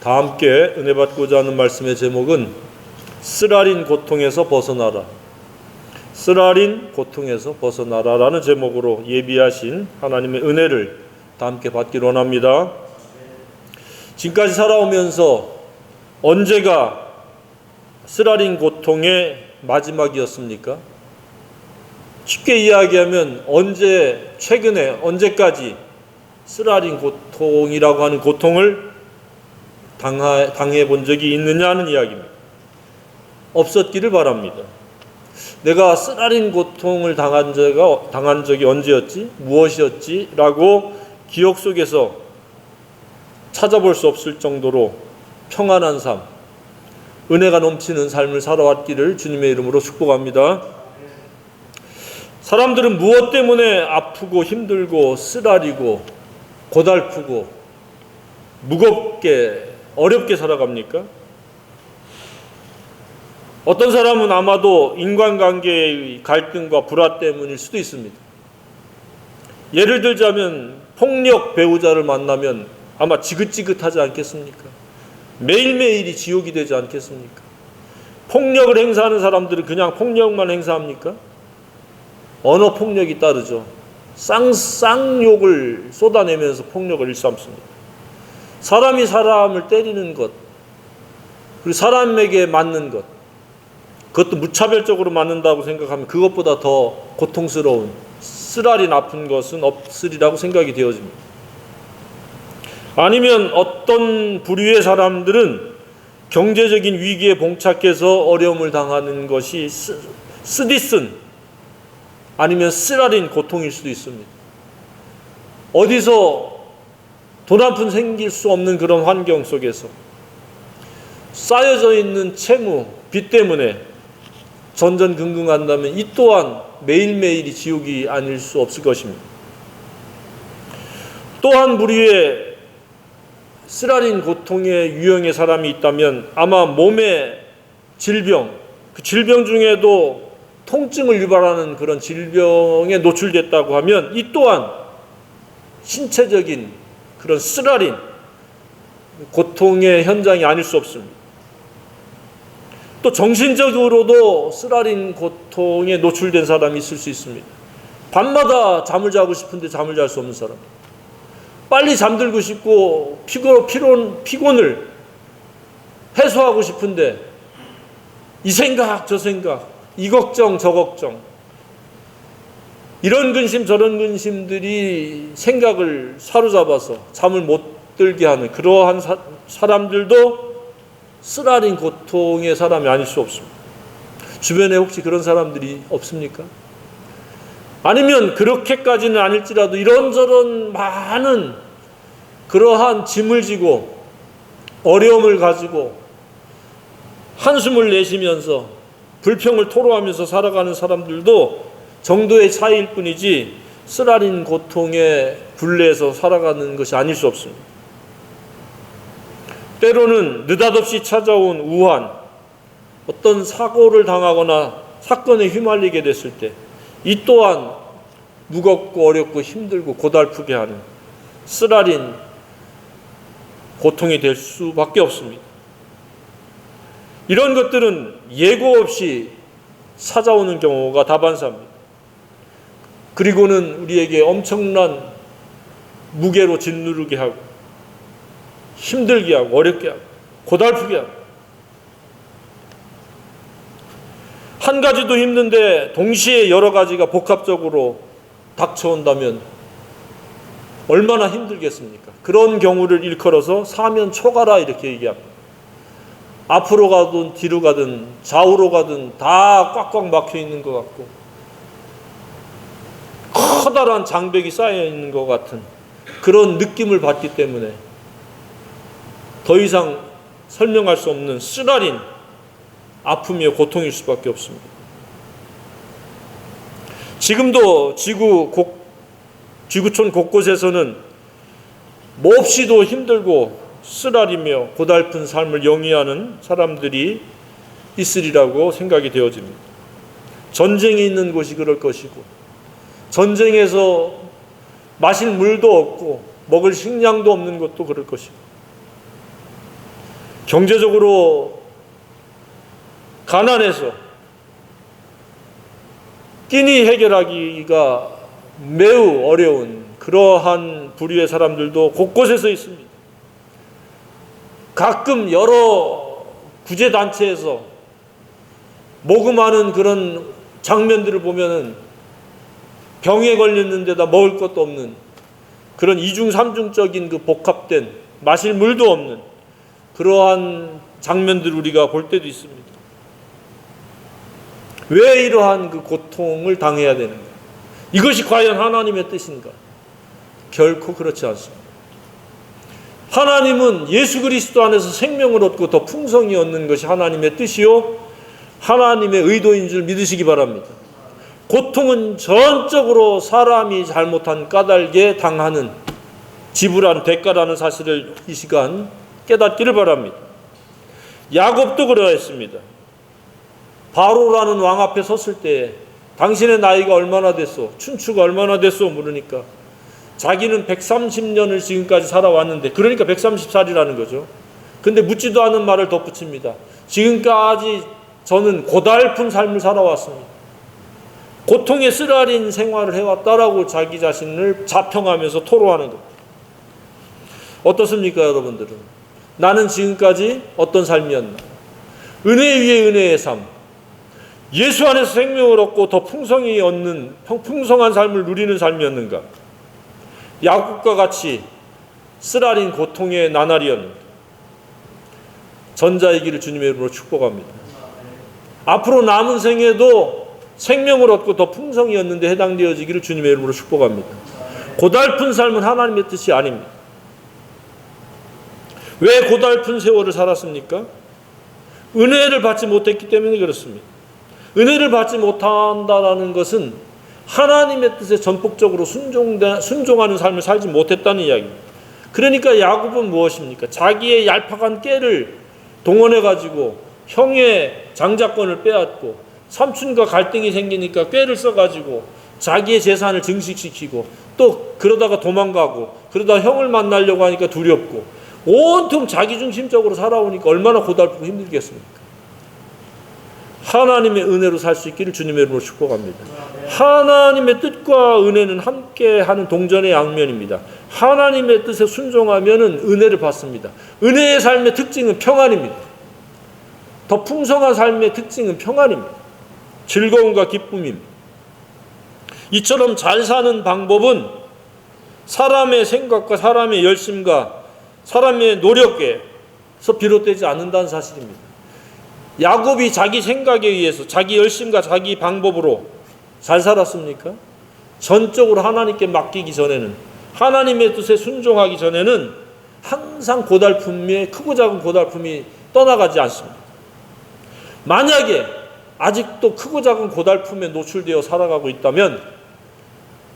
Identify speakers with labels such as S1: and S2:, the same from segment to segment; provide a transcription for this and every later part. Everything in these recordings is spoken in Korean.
S1: 다 함께 은혜 받고자 하는 말씀의 제목은 쓰라린 고통에서 벗어나라. 쓰라린 고통에서 벗어나라라는 제목으로 예비하신 하나님의 은혜를 다 함께 받기로 원합니다. 지금까지 살아오면서 언제가 쓰라린 고통의 마지막이었습니까? 쉽게 이야기하면 언제까지 쓰라린 고통이라고 하는 고통을 당해 본 적이 있느냐 하는 이야기입니다. 없었기를 바랍니다. 내가 쓰라린 고통을 당한 적이 언제였지? 무엇이었지? 라고 기억 속에서 찾아볼 수 없을 정도로 평안한 삶, 은혜가 넘치는 삶을 살아왔기를 주님의 이름으로 축복합니다. 사람들은 무엇 때문에 아프고 힘들고 쓰라리고 고달프고 무겁게 어렵게 살아갑니까? 어떤 사람은 아마도 인간관계의 갈등과 불화 때문일 수도 있습니다. 예를 들자면 폭력 배우자를 만나면 아마 지긋지긋하지 않겠습니까? 매일매일이 지옥이 되지 않겠습니까? 폭력을 행사하는 사람들은 그냥 폭력만 행사합니까? 언어 폭력이 따르죠. 쌍욕을 쏟아내면서 폭력을 일삼습니다. 사람이 사람을 때리는 것, 그리고 사람에게 맞는 것, 그것도 무차별적으로 맞는다고 생각하면 그것보다 더 고통스러운 쓰라린 아픈 것은 없으리라고 생각이 되어집니다. 아니면 어떤 부류의 사람들은 경제적인 위기에 봉착해서 어려움을 당하는 것이 쓰디쓴 아니면 쓰라린 고통일 수도 있습니다. 어디서 돈 한 푼 생길 수 없는 그런 환경 속에서 쌓여져 있는 채무, 빚 때문에 전전긍긍한다면 이 또한 매일매일이 지옥이 아닐 수 없을 것입니다. 또 한 부류의 쓰라린 고통의 유형의 사람이 있다면 아마 몸의 질병, 그 질병 중에도 통증을 유발하는 그런 질병에 노출됐다고 하면 이 또한 신체적인 그런 쓰라린 고통의 현장이 아닐 수 없습니다. 또 정신적으로도 쓰라린 고통에 노출된 사람이 있을 수 있습니다. 밤마다 잠을 자고 싶은데 잠을 잘 수 없는 사람, 빨리 잠들고 싶고 피곤을 해소하고 싶은데 이 생각 저 생각, 이 걱정 저 걱정, 이런 근심 저런 근심들이 생각을 사로잡아서 잠을 못 들게 하는 그러한 사람들도 쓰라린 고통의 사람이 아닐 수 없습니다. 주변에 혹시 그런 사람들이 없습니까? 아니면 그렇게까지는 아닐지라도 이런저런 많은 그러한 짐을 지고 어려움을 가지고 한숨을 내쉬면서 불평을 토로하면서 살아가는 사람들도 정도의 차이일 뿐이지 쓰라린 고통의 굴레에서 살아가는 것이 아닐 수 없습니다. 때로는 느닷없이 찾아온 우한, 어떤 사고를 당하거나 사건에 휘말리게 됐을 때 이 또한 무겁고 어렵고 힘들고 고달프게 하는 쓰라린 고통이 될 수밖에 없습니다. 이런 것들은 예고 없이 찾아오는 경우가 다반사입니다. 그리고는 우리에게 엄청난 무게로 짓누르게 하고 힘들게 하고 어렵게 하고 고달프게 하고, 한 가지도 힘든데 동시에 여러 가지가 복합적으로 닥쳐온다면 얼마나 힘들겠습니까? 그런 경우를 일컬어서 사면초가라 이렇게 얘기합니다. 앞으로 가든 뒤로 가든 좌우로 가든 다 꽉꽉 막혀 있는 것 같고 커다란 장벽이 쌓여 있는 것 같은 그런 느낌을 받기 때문에 더 이상 설명할 수 없는 쓰라린 아픔이요 고통일 수밖에 없습니다. 지금도 지구촌 곳곳에서는 몹시도 힘들고 쓰라리며 고달픈 삶을 영위하는 사람들이 있으리라고 생각이 되어집니다. 전쟁이 있는 곳이 그럴 것이고, 전쟁에서 마실 물도 없고 먹을 식량도 없는 것도 그럴 것이고, 경제적으로 가난해서 끼니 해결하기가 매우 어려운 그러한 부류의 사람들도 곳곳에서 있습니다. 가끔 여러 구제단체에서 모금하는 그런 장면들을 보면은 병에 걸렸는데다 먹을 것도 없는 그런 이중 삼중적인 그 복합된 마실 물도 없는 그러한 장면들을 우리가 볼 때도 있습니다. 왜 이러한 그 고통을 당해야 되는가? 이것이 과연 하나님의 뜻인가? 결코 그렇지 않습니다. 하나님은 예수 그리스도 안에서 생명을 얻고 더 풍성히 얻는 것이 하나님의 뜻이요 하나님의 의도인 줄 믿으시기 바랍니다. 고통은 전적으로 사람이 잘못한 까닭에 당하는 지불한 대가라는 사실을 이 시간 깨닫기를 바랍니다. 야곱도 그러했습니다. 바로라는 왕 앞에 섰을 때 당신의 나이가 얼마나 됐소? 춘추가 얼마나 됐소? 물으니까 자기는 130년을 지금까지 살아왔는데, 그러니까 130살이라는 거죠. 근데 묻지도 않은 말을 덧붙입니다. 지금까지 저는 고달픈 삶을 살아왔습니다. 고통에 쓰라린 생활을 해왔다라고 자기 자신을 자평하면서 토로하는 것. 어떻습니까, 여러분들은? 나는 지금까지 어떤 삶이었나? 은혜 위에 은혜의 삶. 예수 안에서 생명을 얻고 더 풍성히 얻는 풍성한 삶을 누리는 삶이었는가? 야곱과 같이 쓰라린 고통의 나날이었는가? 전자이기를 주님의 이름으로 축복합니다. 앞으로 남은 생에도 생명을 얻고 더 풍성히 얻는데 해당되어지기를 주님의 이름으로 축복합니다. 고달픈 삶은 하나님의 뜻이 아닙니다. 왜 고달픈 세월을 살았습니까? 은혜를 받지 못했기 때문에 그렇습니다. 은혜를 받지 못한다는 것은 하나님의 뜻에 전폭적으로 순종하는 삶을 살지 못했다는 이야기입니다. 그러니까 야곱은 무엇입니까? 자기의 얄팍한 깨를 동원해가지고 형의 장자권을 빼앗고, 삼촌과 갈등이 생기니까 꾀를 써가지고 자기의 재산을 증식시키고, 또 그러다가 도망가고, 그러다 형을 만나려고 하니까 두렵고, 온통 자기중심적으로 살아오니까 얼마나 고달프고 힘들겠습니까? 하나님의 은혜로 살 수 있기를 주님의 이름으로 축복합니다. 하나님의 뜻과 은혜는 함께하는 동전의 양면입니다. 하나님의 뜻에 순종하면은 은혜를 받습니다. 은혜의 삶의 특징은 평안입니다. 더 풍성한 삶의 특징은 평안입니다. 즐거움과 기쁨입니다. 이처럼 잘 사는 방법은 사람의 생각과 사람의 열심과 사람의 노력에서 비롯되지 않는다는 사실입니다. 야곱이 자기 생각에 의해서 자기 열심과 자기 방법으로 잘 살았습니까? 전적으로 하나님께 맡기기 전에는, 하나님의 뜻에 순종하기 전에는 항상 고달픔에, 크고 작은 고달픔이 떠나가지 않습니다. 만약에 아직도 크고 작은 고달픔에 노출되어 살아가고 있다면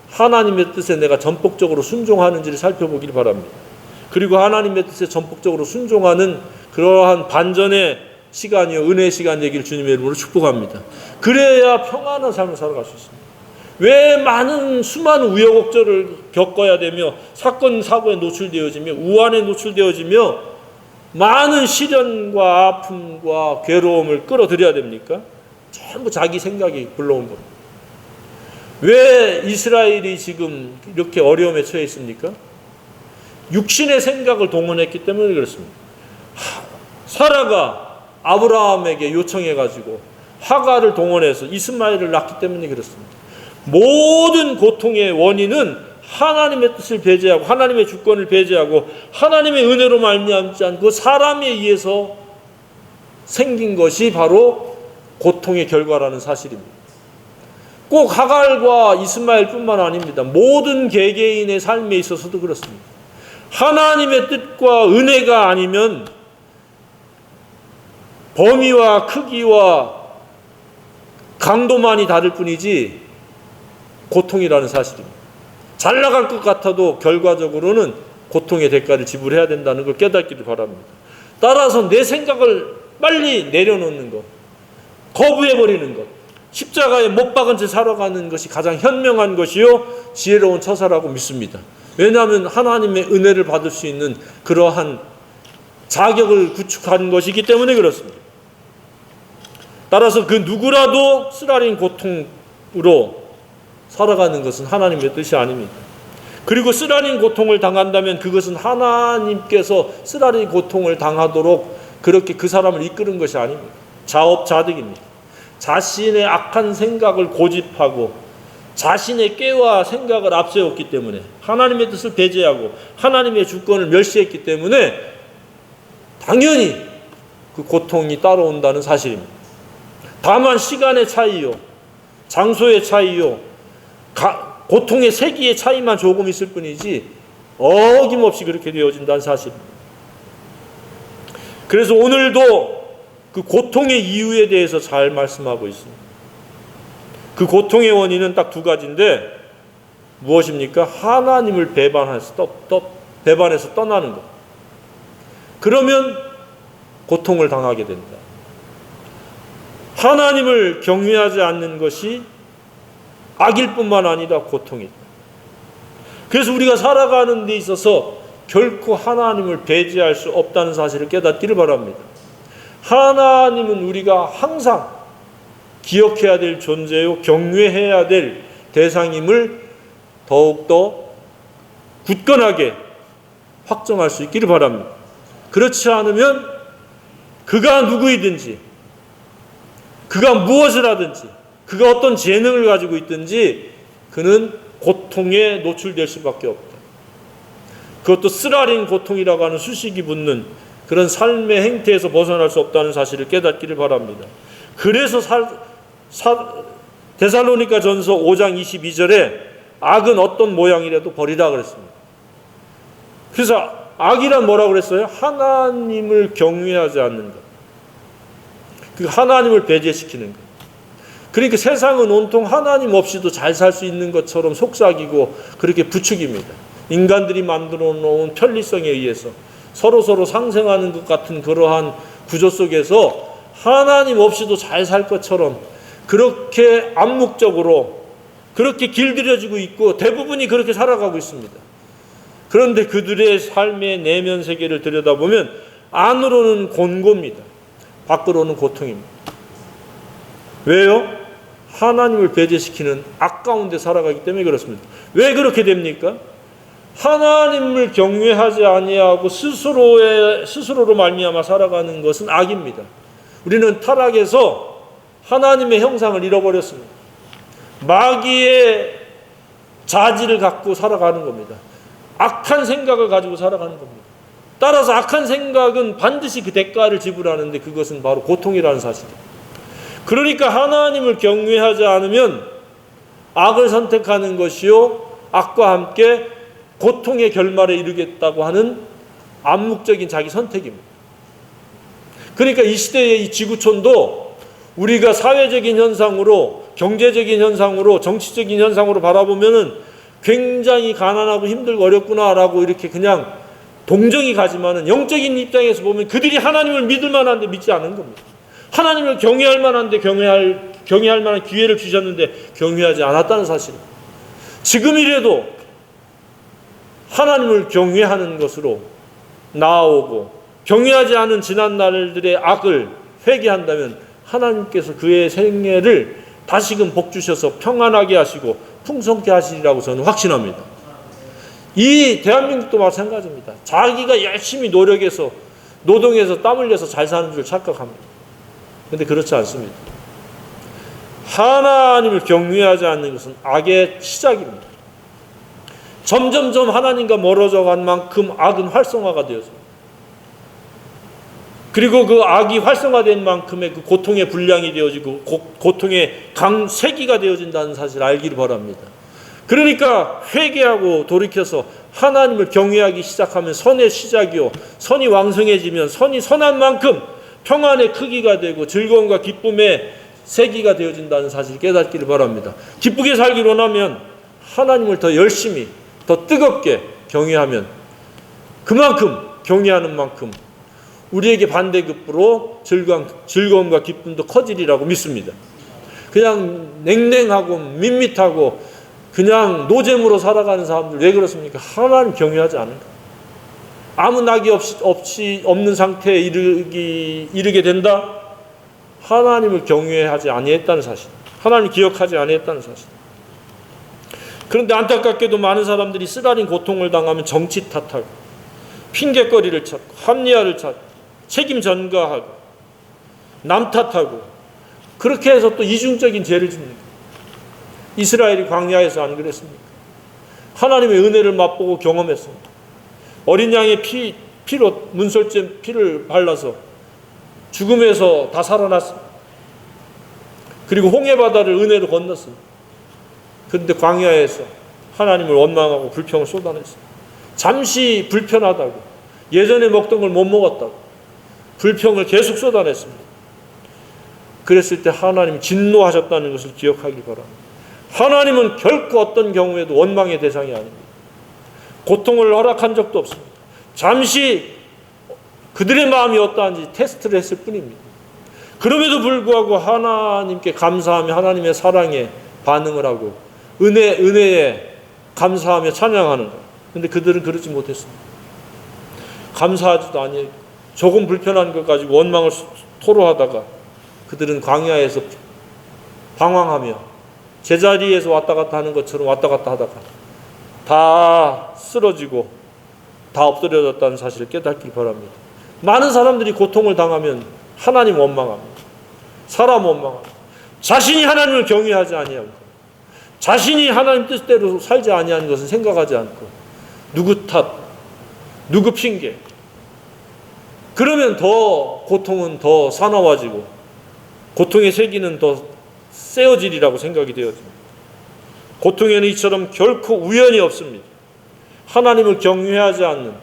S1: 하나님의 뜻에 내가 전폭적으로 순종하는지를 살펴보길 바랍니다. 그리고 하나님의 뜻에 전폭적으로 순종하는 그러한 반전의 시간이요, 은혜의 시간 되기를 주님의 이름으로 축복합니다. 그래야 평안한 삶을 살아갈 수 있습니다. 왜 수많은 우여곡절을 겪어야 되며 사건 사고에 노출되어지며 우환에 노출되어지며 많은 시련과 아픔과 괴로움을 끌어들여야 됩니까? 전부 자기 생각이 불러온 겁니다. 왜 이스라엘이 지금 이렇게 어려움에 처해 있습니까? 육신의 생각을 동원했기 때문에 그렇습니다. 사라가 아브라함에게 요청해가지고 하가를 동원해서 이스마엘을 낳기 때문에 그렇습니다. 모든 고통의 원인은 하나님의 뜻을 배제하고 하나님의 주권을 배제하고 하나님의 은혜로 말미암지 않고 사람에 의해서 생긴 것이 바로 고통의 결과라는 사실입니다. 꼭 하갈과 이스마엘뿐만 아닙니다. 모든 개개인의 삶에 있어서도 그렇습니다. 하나님의 뜻과 은혜가 아니면 범위와 크기와 강도만이 다를 뿐이지 고통이라는 사실입니다. 잘 나갈 것 같아도 결과적으로는 고통의 대가를 지불해야 된다는 걸 깨닫기를 바랍니다. 따라서 내 생각을 빨리 내려놓는 것, 거부해버리는 것, 십자가에 못 박은 채 살아가는 것이 가장 현명한 것이요 지혜로운 처사라고 믿습니다. 왜냐하면 하나님의 은혜를 받을 수 있는 그러한 자격을 구축한 것이기 때문에 그렇습니다. 따라서 그 누구라도 쓰라린 고통으로 살아가는 것은 하나님의 뜻이 아닙니다. 그리고 쓰라린 고통을 당한다면 그것은 하나님께서 쓰라린 고통을 당하도록 그렇게 그 사람을 이끄는 것이 아닙니다. 자업자득입니다. 자신의 악한 생각을 고집하고 자신의 깨와 생각을 앞세웠기 때문에 하나님의 뜻을 배제하고 하나님의 주권을 멸시했기 때문에 당연히 그 고통이 따라온다는 사실입니다. 다만 시간의 차이요, 장소의 차이요, 고통의 세기의 차이만 조금 있을 뿐이지 어김없이 그렇게 되어진다는 사실입니다. 그래서 오늘도 그 고통의 이유에 대해서 잘 말씀하고 있습니다. 그 고통의 원인은 딱 두 가지인데 무엇입니까? 하나님을 배반해서 떠나는 것. 그러면 고통을 당하게 된다. 하나님을 경외하지 않는 것이 악일 뿐만 아니라 고통이다. 그래서 우리가 살아가는 데 있어서 결코 하나님을 배제할 수 없다는 사실을 깨닫기를 바랍니다. 하나님은 우리가 항상 기억해야 될 존재요, 경외해야 될 대상임을 더욱더 굳건하게 확정할 수 있기를 바랍니다. 그렇지 않으면 그가 누구이든지, 그가 무엇을 하든지, 그가 어떤 재능을 가지고 있든지 그는 고통에 노출될 수밖에 없다. 그것도 쓰라린 고통이라고 하는 수식이 붙는 그런 삶의 행태에서 벗어날 수 없다는 사실을 깨닫기를 바랍니다. 그래서 데살로니가 전서 5장 22절에 악은 어떤 모양이라도 버리라 그랬습니다. 그래서 악이란 뭐라고 그랬어요? 하나님을 경외하지 않는 것. 그 하나님을 배제시키는 것. 그러니까 세상은 온통 하나님 없이도 잘 살 수 있는 것처럼 속삭이고 그렇게 부추깁니다. 인간들이 만들어 놓은 편리성에 의해서 서로 상생하는 것 같은 그러한 구조 속에서 하나님 없이도 잘 살 것처럼 그렇게 암묵적으로 그렇게 길들여지고 있고 대부분이 그렇게 살아가고 있습니다. 그런데 그들의 삶의 내면 세계를 들여다보면 안으로는 곤고입니다. 밖으로는 고통입니다. 왜요? 하나님을 배제시키는 악 가운데 살아가기 때문에 그렇습니다. 왜 그렇게 됩니까? 하나님을 경외하지 아니하고 스스로로 말미암아 살아가는 것은 악입니다. 우리는 타락해서 하나님의 형상을 잃어버렸습니다. 마귀의 자질을 갖고 살아가는 겁니다. 악한 생각을 가지고 살아가는 겁니다. 따라서 악한 생각은 반드시 그 대가를 지불하는데 그것은 바로 고통이라는 사실입니다. 그러니까 하나님을 경외하지 않으면 악을 선택하는 것이요, 악과 함께 고통의 결말에 이르겠다고 하는 암묵적인 자기 선택입니다. 그러니까 이 시대의 이 지구촌도 우리가 사회적인 현상으로, 경제적인 현상으로, 정치적인 현상으로 바라보면은 굉장히 가난하고 힘들고 어렵구나라고 이렇게 그냥 동정이 가지만은 영적인 입장에서 보면 그들이 하나님을 믿을 만한데 믿지 않은 겁니다. 하나님을 경외할 만한데 경외할 만한 기회를 주셨는데 경외하지 않았다는 사실입니다. 지금이라도 하나님을 경외하는 것으로 나아오고 경외하지 않은 지난 날들의 악을 회개한다면 하나님께서 그의 생애를 다시금 복 주셔서 평안하게 하시고 풍성케 하시리라고 저는 확신합니다. 이 대한민국도 마찬가지입니다. 자기가 열심히 노력해서 노동해서 땀 흘려서 잘 사는 줄 착각합니다. 그런데 그렇지 않습니다. 하나님을 경외하지 않는 것은 악의 시작입니다. 점점점 하나님과 멀어져 간 만큼 악은 활성화가 되었습니다. 그리고 그 악이 활성화된 만큼의 그 고통의 분량이 되어지고 고통의 세기가 되어진다는 사실을 알기를 바랍니다. 그러니까 회개하고 돌이켜서 하나님을 경외하기 시작하면 선의 시작이요, 선이 왕성해지면 선이 선한 만큼 평안의 크기가 되고 즐거움과 기쁨의 세기가 되어진다는 사실을 깨닫기를 바랍니다. 기쁘게 살기를 원하면 하나님을 더 열심히, 더 뜨겁게 경외하면 그만큼 경외하는 만큼 우리에게 반대급부로 즐거움과 기쁨도 커지리라고 믿습니다. 그냥 냉랭하고 밋밋하고 그냥 노잼으로 살아가는 사람들 왜 그렇습니까? 하나님 경외하지 않은가. 아무 낙이 없는 상태에 이르게 된다? 하나님을 경외하지 아니했다는 사실, 하나님을 기억하지 아니했다는 사실. 그런데 안타깝게도 많은 사람들이 쓰라린 고통을 당하면 정치 탓하고 핑계거리를 찾고 합리화를 찾고 책임 전가하고 남 탓하고 그렇게 해서 또 이중적인 죄를 짓는 거예요. 이스라엘이 광야에서 안 그랬습니까? 하나님의 은혜를 맛보고 경험했습니다. 어린 양의 피로 문설점 피를 발라서 죽음에서 다 살아났습니다. 그리고 홍해바다를 은혜로 건넜습니다. 그런데 광야에서 하나님을 원망하고 불평을 쏟아냈습니다. 잠시 불편하다고, 예전에 먹던 걸 못 먹었다고 불평을 계속 쏟아냈습니다. 그랬을 때 하나님이 진노하셨다는 것을 기억하기 바랍니다. 하나님은 결코 어떤 경우에도 원망의 대상이 아닙니다. 고통을 허락한 적도 없습니다. 잠시 그들의 마음이 어떠한지 테스트를 했을 뿐입니다. 그럼에도 불구하고 하나님께 감사하며 하나님의 사랑에 반응을 하고 은혜에 감사하며 찬양하는 것. 그런데 그들은 그러지 못했습니다. 감사하지도 아니하고 조금 불편한 것 가지고 원망을 토로하다가 그들은 광야에서 방황하며 제자리에서 왔다 갔다 하는 것처럼 왔다 갔다 하다가 다 쓰러지고 다 엎드려졌다는 사실을 깨닫기 바랍니다. 많은 사람들이 고통을 당하면 하나님 원망합니다. 사람 원망합니다. 자신이 하나님을 경외하지 아니하고 자신이 하나님 뜻대로 살지 아니하는 것을 생각하지 않고 누구 탓, 누구 핑계. 그러면 더 고통은 더 사나워지고 고통의 세기는 더 세어지리라고 생각이 되어집니다. 고통에는 이처럼 결코 우연이 없습니다. 하나님을 경외하지 않는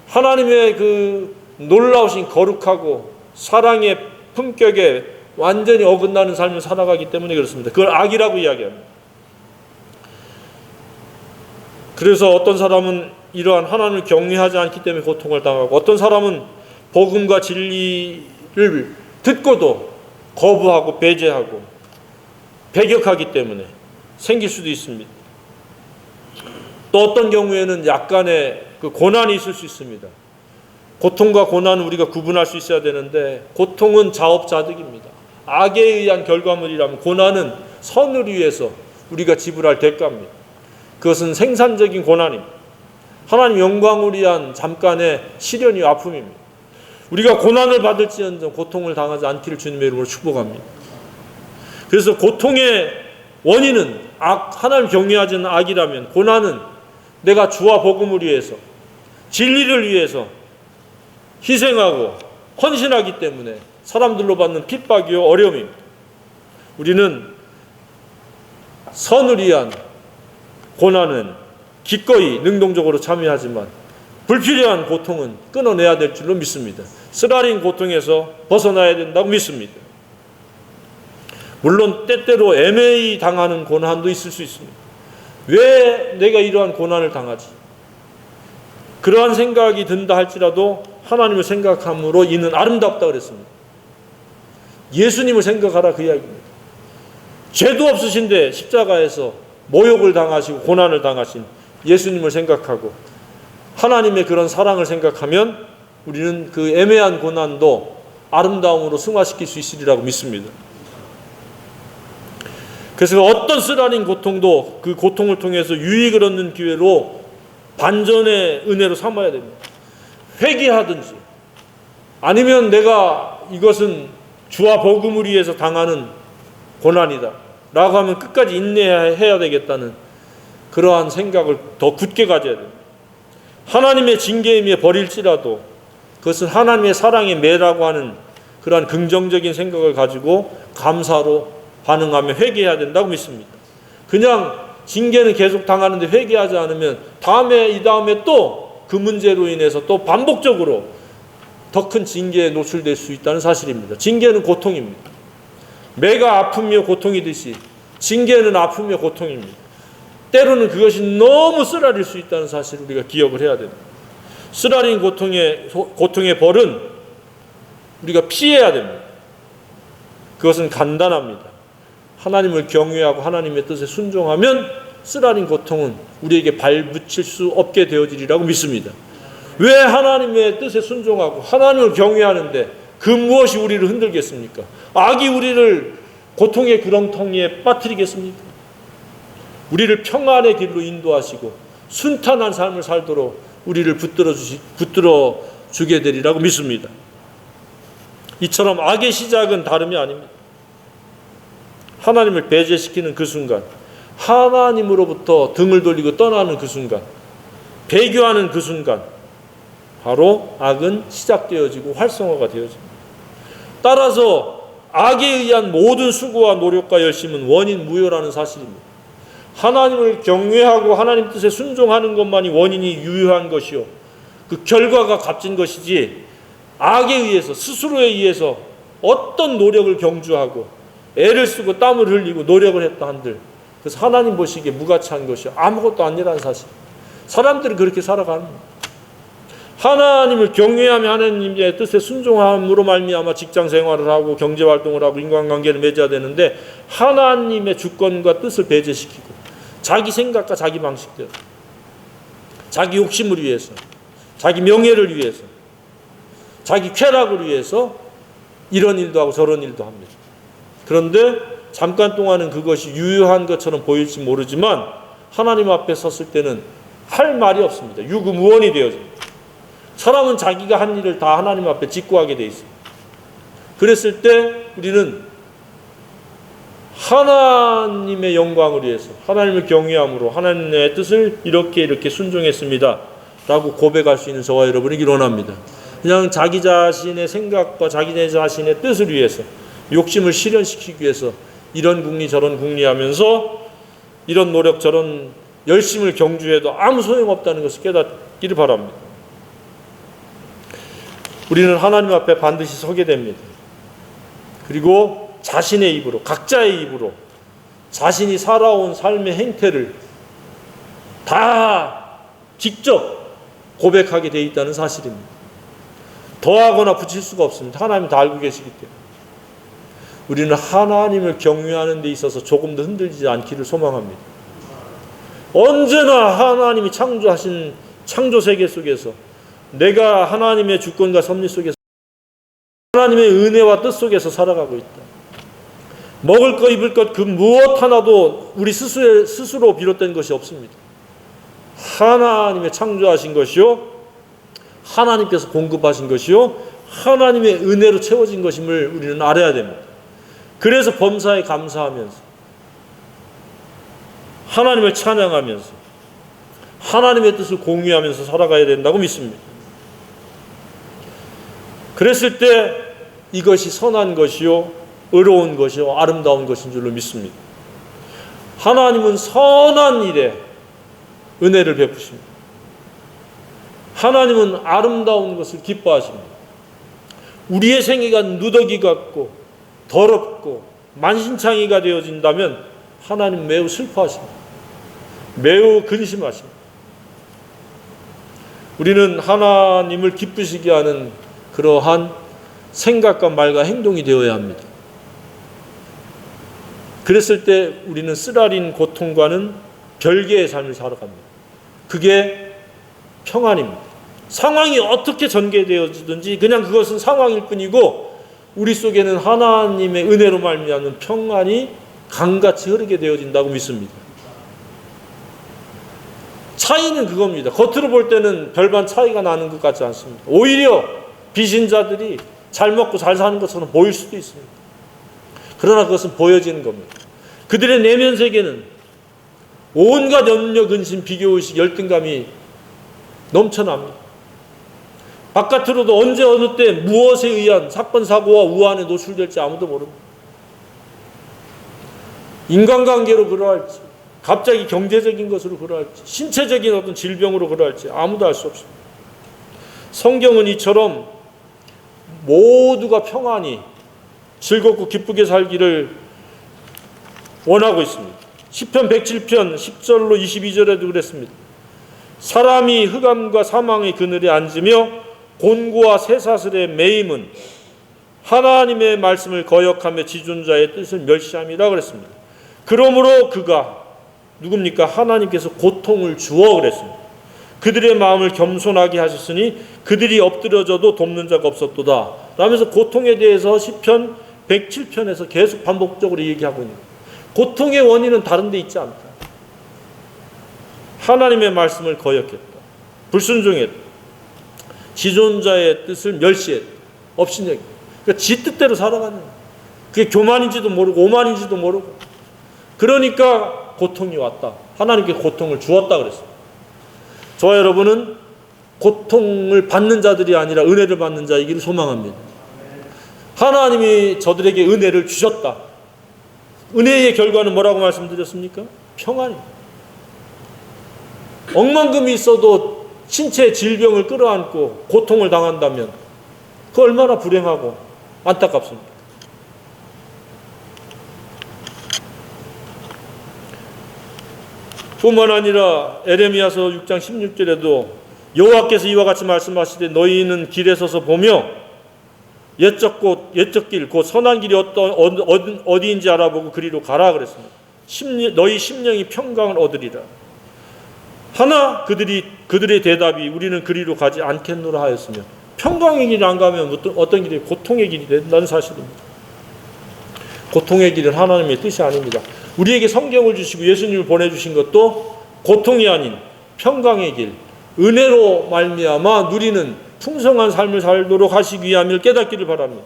S1: 하나님의 그 놀라우신 거룩하고 사랑의 품격에 완전히 어긋나는 삶을 살아가기 때문에 그렇습니다. 그걸 악이라고 이야기합니다. 그래서 어떤 사람은 이러한 하나님을 경외하지 않기 때문에 고통을 당하고 어떤 사람은 복음과 진리를 듣고도 거부하고 배제하고 배격하기 때문에 생길 수도 있습니다. 또 어떤 경우에는 약간의 그 고난이 있을 수 있습니다. 고통과 고난은 우리가 구분할 수 있어야 되는데 고통은 자업자득입니다. 악에 의한 결과물이라면 고난은 선을 위해서 우리가 지불할 대가입니다. 그것은 생산적인 고난입니다. 하나님 영광을 위한 잠깐의 시련이와 아픔입니다. 우리가 고난을 받을지언정 고통을 당하지 않기를 주님의 이름으로 축복합니다. 그래서 고통의 원인은 하나님 경외하지 않는 악이라면 고난은 내가 주와 복음을 위해서 진리를 위해서 희생하고 헌신하기 때문에 사람들로 받는 핍박이요 어려움입니다. 우리는 선을 위한 고난은 기꺼이 능동적으로 참여하지만 불필요한 고통은 끊어내야 될 줄로 믿습니다. 쓰라린 고통에서 벗어나야 된다고 믿습니다. 물론 때때로 애매히 당하는 고난도 있을 수 있습니다. 왜 내가 이러한 고난을 당하지? 그러한 생각이 든다 할지라도 하나님을 생각함으로 이는 아름답다 그랬습니다. 예수님을 생각하라 그 이야기입니다. 죄도 없으신데 십자가에서 모욕을 당하시고 고난을 당하신 예수님을 생각하고 하나님의 그런 사랑을 생각하면 우리는 그 애매한 고난도 아름다움으로 승화시킬 수 있으리라고 믿습니다. 그래서 어떤 쓰라린 고통도 그 고통을 통해서 유익을 얻는 기회로 반전의 은혜로 삼아야 됩니다. 회개하든지 아니면 내가 이것은 주와 복음을 위해서 당하는 고난이다 라고 하면 끝까지 인내해야 되겠다는 그러한 생각을 더 굳게 가져야 됩니다. 하나님의 징계에 의해 버릴지라도 그것은 하나님의 사랑의 매라고 하는 그러한 긍정적인 생각을 가지고 감사로 반응하며 회개해야 된다고 믿습니다. 그냥 징계는 계속 당하는데 회개하지 않으면 이 다음에 또 그 문제로 인해서 또 반복적으로 더 큰 징계에 노출될 수 있다는 사실입니다. 징계는 고통입니다. 매가 아프며 고통이듯이 징계는 아프며 고통입니다. 때로는 그것이 너무 쓰라릴 수 있다는 사실을 우리가 기억을 해야 됩니다. 쓰라린 고통의 벌은 우리가 피해야 됩니다. 그것은 간단합니다. 하나님을 경외하고 하나님의 뜻에 순종하면 쓰라린 고통은 우리에게 발붙일 수 없게 되어지리라고 믿습니다. 왜 하나님의 뜻에 순종하고 하나님을 경외하는데 그 무엇이 우리를 흔들겠습니까? 악이 우리를 고통의 구렁텅이에 빠뜨리겠습니까? 우리를 평안의 길로 인도하시고 순탄한 삶을 살도록 우리를 붙들어 주게 되리라고 믿습니다. 이처럼 악의 시작은 다름이 아닙니다. 하나님을 배제시키는 그 순간, 하나님으로부터 등을 돌리고 떠나는 그 순간, 배교하는 그 순간, 바로 악은 시작되어지고 활성화가 되어집니다. 따라서 악에 의한 모든 수고와 노력과 열심은 원인 무효라는 사실입니다. 하나님을 경외하고 하나님 뜻에 순종하는 것만이 원인이 유효한 것이요, 그 결과가 값진 것이지, 악에 의해서, 스스로에 의해서 어떤 노력을 경주하고 애를 쓰고 땀을 흘리고 노력을 했다 한들 그래서 하나님 보시기에 무가치한 것이 아무것도 아니라는 사실. 사람들은 그렇게 살아가는 거예요. 하나님을 경외하며 하나님의 뜻에 순종함으로 말미암아 직장 생활을 하고 경제 활동을 하고 인간관계를 맺어야 되는데 하나님의 주권과 뜻을 배제시키고 자기 생각과 자기 방식대로 자기 욕심을 위해서 자기 명예를 위해서 자기 쾌락을 위해서 이런 일도 하고 저런 일도 합니다. 그런데 잠깐 동안은 그것이 유효한 것처럼 보일지 모르지만 하나님 앞에 섰을 때는 할 말이 없습니다. 유구무원이 되어집니다. 사람은 자기가 한 일을 다 하나님 앞에 직구하게 돼 있습니다. 그랬을 때 우리는 하나님의 영광을 위해서 하나님을 경외함으로 하나님의 뜻을 이렇게 순종했습니다 라고 고백할 수 있는 저와 여러분이기 원합니다. 그냥 자기 자신의 생각과 자기 자신의 뜻을 위해서 욕심을 실현시키기 위해서 이런 궁리 저런 궁리 하면서 이런 노력 저런 열심을 경주해도 아무 소용없다는 것을 깨닫기를 바랍니다. 우리는 하나님 앞에 반드시 서게 됩니다. 그리고 자신의 입으로 각자의 입으로 자신이 살아온 삶의 행태를 다 직접 고백하게 되어 있다는 사실입니다. 더하거나 붙일 수가 없습니다. 하나님 다 알고 계시기 때문에. 우리는 하나님을 경외하는 데 있어서 조금도 흔들리지 않기를 소망합니다. 언제나 하나님이 창조하신 창조 세계 속에서 내가 하나님의 주권과 섭리 속에서 하나님의 은혜와 뜻 속에서 살아가고 있다. 먹을 것 입을 것 그 무엇 하나도 우리 스스로 비롯된 것이 없습니다. 하나님의 창조하신 것이요 하나님께서 공급하신 것이요 하나님의 은혜로 채워진 것임을 우리는 알아야 됩니다. 그래서 범사에 감사하면서 하나님을 찬양하면서 하나님의 뜻을 공유하면서 살아가야 된다고 믿습니다. 그랬을 때 이것이 선한 것이요 의로운 것이요 아름다운 것인 줄로 믿습니다. 하나님은 선한 일에 은혜를 베푸십니다. 하나님은 아름다운 것을 기뻐하십니다. 우리의 생애가 누더기 같고 더럽고 만신창이가 되어진다면 하나님 매우 슬퍼하십니다. 매우 근심하십니다. 우리는 하나님을 기쁘시게 하는 그러한 생각과 말과 행동이 되어야 합니다. 그랬을 때 우리는 쓰라린 고통과는 별개의 삶을 살아갑니다. 그게 평안입니다. 상황이 어떻게 전개되어지든지 그냥 그것은 상황일 뿐이고 우리 속에는 하나님의 은혜로 말미암는 평안이 강같이 흐르게 되어진다고 믿습니다. 차이는 그겁니다. 겉으로 볼 때는 별반 차이가 나는 것 같지 않습니다. 오히려 비신자들이 잘 먹고 잘 사는 것처럼 보일 수도 있습니다. 그러나 그것은 보여지는 겁니다. 그들의 내면 세계는 온갖 염려, 근심, 비교의식, 열등감이 넘쳐납니다. 바깥으로도 언제 어느 때 무엇에 의한 사건, 사고와 우환에 노출될지 아무도 모릅니다. 인간관계로 그러할지 갑자기 경제적인 것으로 그러할지 신체적인 어떤 질병으로 그러할지 아무도 알 수 없습니다. 성경은 이처럼 모두가 평안히 즐겁고 기쁘게 살기를 원하고 있습니다. 시편 107편 10절로 22절에도 그랬습니다. 사람이 흑암과 사망의 그늘에 앉으며 곤고와 쇠사슬에 매임은 하나님의 말씀을 거역하며 지존자의 뜻을 멸시함이라 그랬습니다. 그러므로 그가 누굽니까? 하나님께서 고통을 주어 그랬습니다. 그들의 마음을 겸손하게 하셨으니 그들이 엎드려져도 돕는 자가 없었도다. 라면서 고통에 대해서 시편 107편에서 계속 반복적으로 얘기하고 있는 거예요. 고통의 원인은 다른 데 있지 않다. 하나님의 말씀을 거역했다. 불순종했다. 지존자의 뜻을 멸시했다. 업신여겼다. 그러니까 지 뜻대로 살아가는 거예요. 그게 교만인지도 모르고 오만인지도 모르고. 그러니까 고통이 왔다. 하나님께 고통을 주었다 그랬어요. 저와 여러분은 고통을 받는 자들이 아니라 은혜를 받는 자이기를 소망합니다. 하나님이 저들에게 은혜를 주셨다. 은혜의 결과는 뭐라고 말씀드렸습니까? 평안입니다. 억만금이 있어도 신체의 질병을 끌어안고 고통을 당한다면 그 얼마나 불행하고 안타깝습니까? 뿐만 아니라 에레미야서 6장 16절에도 여호와께서 이와 같이 말씀하시되 너희는 길에 서서 보며 옛적 길 곧 선한 길이 어디인지 알아보고 그리로 가라 그랬습니다. 너희 심령이 평강을 얻으리라. 하나 그들의 대답이 우리는 그리로 가지 않겠노라 하였으며 평강의 길을 안 가면 어떤 길이 고통의 길이 된다는 사실입니다. 고통의 길은 하나님의 뜻이 아닙니다. 우리에게 성경을 주시고 예수님을 보내주신 것도 고통이 아닌 평강의 길, 은혜로 말미암아 누리는 풍성한 삶을 살도록 하시기 위함을 깨닫기를 바랍니다.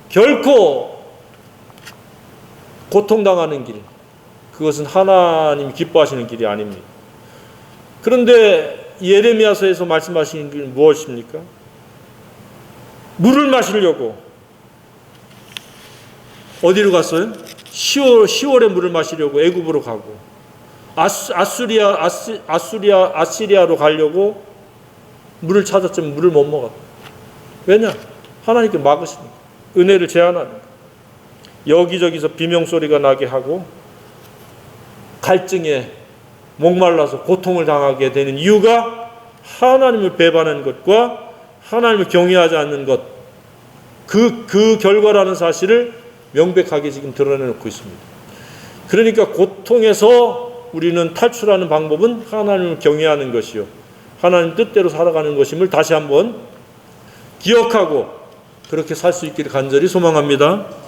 S1: 결코 고통당하는 길, 그것은 하나님이 기뻐하시는 길이 아닙니다. 그런데 예레미야서에서 말씀하시는 길은 무엇입니까? 물을 마시려고 어디로 갔어요? 시월에 물을 마시려고 애굽으로 가고 아시리아로 가려고 물을 찾았지만 물을 못 먹었다. 왜냐? 하나님께 막으십니다. 은혜를 제한하는 거예요. 여기저기서 비명소리가 나게 하고 갈증에 목말라서 고통을 당하게 되는 이유가 하나님을 배반하는 것과 하나님을 경외하지 않는 것, 그 결과라는 사실을 명백하게 지금 드러내놓고 있습니다. 그러니까 고통에서 우리는 탈출하는 방법은 하나님을 경외하는 것이요, 하나님 뜻대로 살아가는 것임을 다시 한번 기억하고 그렇게 살 수 있기를 간절히 소망합니다.